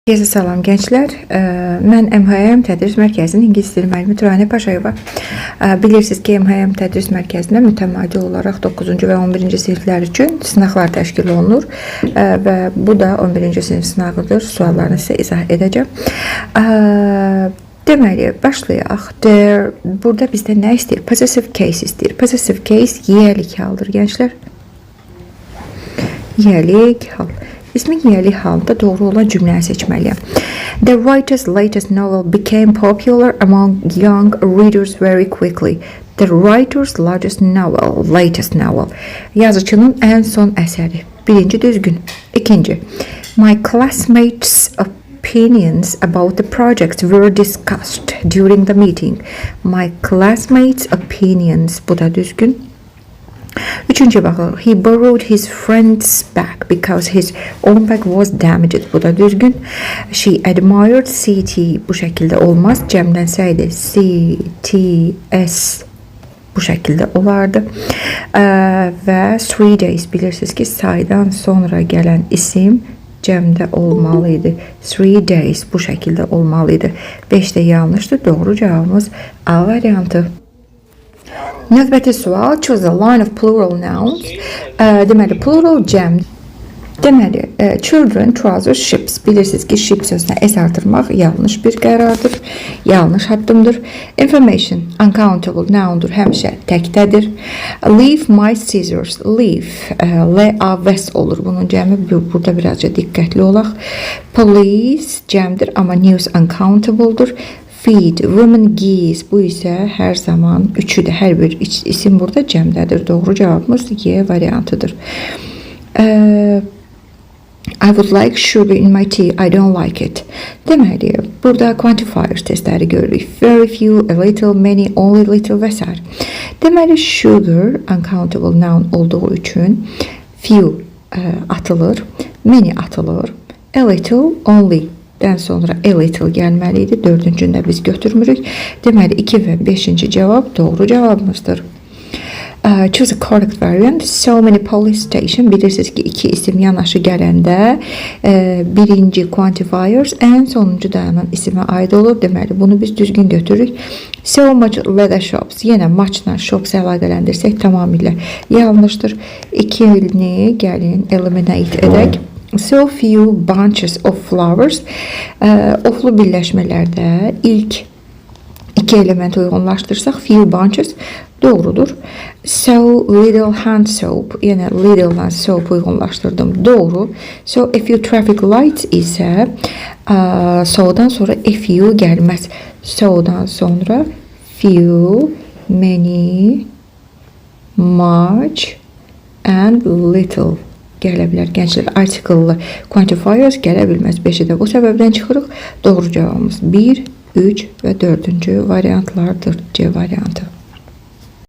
Herkese salam gençler. Mən MHM Tədris Mərkəzinin İngilis dili müəllimi Turane Paşayeva. Bilirsiniz ki, MHM Tədris Mərkəzində mütəmadi olaraq 9-cu və 11-ci siniflər üçün sınaqlar təşkil olunur və bu da 11-ci sinif sınavıdır. Suallarını sizə izah edəcəm. Deməli, başlayaq. Burada bizdə nə istəyir? Possessive case istəyir. Possessive case yiyəlik haldır gençlər. Yiyəlik hal. İsmi yiyəlik halda doğru olan cümləni seçməliyəm. The writer's latest novel became popular among young readers very quickly. The writer's latest novel. Yazıcının ən son əsəri. Birinci düzgün. İkinci. My classmates' opinions about the project were discussed during the meeting. My classmates' opinions. Bu da düzgün. Üçüncü baxın. He borrowed his friend's bag because his own bag was damaged. Bu da düzgün. She admired CT. Bu şəkildə olmaz. Cəmlənsəydi CTS bu şəkildə olardı. Və 3 days bilirsiniz ki, saydan sonra gələn isim cəmdə olmalıydı. 3 days bu şəkildə olmalıydı. 5 də yanlışdır. Doğru cavabımız A variantı. Növbəti sual. Choose a line of plural nouns. Deməli, plural cəm. Deməli, children, trousers, ships. Bilirsiniz ki, ship sözünə s artırmaq yanlış bir qərardır. Yanlış addımdır. Information, uncountable noundur. Həmişə təkdədir. Leave my scissors. Leave. L-A-V-S olur. Bunun cəmi burada birazca diqqətli olaq. Police cəmdir, amma news uncountable'dur. Feed, women, geese. Bu isə hər zaman üçü də, hər bir isim burada cəmdədir. Doğru cavabımız Y variantıdır. I would like sugar in my tea. I don't like it. Deməli, burada quantifier testləri görürük. Very few, a little, many, only, little və s. Deməli, sugar uncountable noun olduğu üçün few atılır, many atılır, a little, only dən sonra a little gəlməliydi. Dördüncündə biz götürmürük. Deməli, 2 və 5-ci cavab doğru cavabımızdır. Choose a correct variant. So many police station. Bilirsiniz ki, iki isim yanaşı gələndə birinci quantifiers ən sonuncu dayanan isimə aid olur. Deməli, bunu biz düzgün götürürük. So much leather shops. Yenə muchla shops əlaqələndirsək tamamilə yanlışdır. 2-ni gəlin eliminate edək. So few bunches of flowers. Oflu birləşmələrdə ilk iki element uyğunlaşdırsaq few bunches doğrudur. So little hand soap. Yəni little-dan soap uyğunlaşdırdım. Doğru. So a few traffic lights isə so'dan sonra a few gəlməz. So'dan sonra few, many, much and little gələ bilər. Gənclər, article quantifiers gələ bilməz. 5-i də bu səbəbdən çıxırıq. Doğru cavabımız 1, 3 və 4-cü variantlardır. C variantı.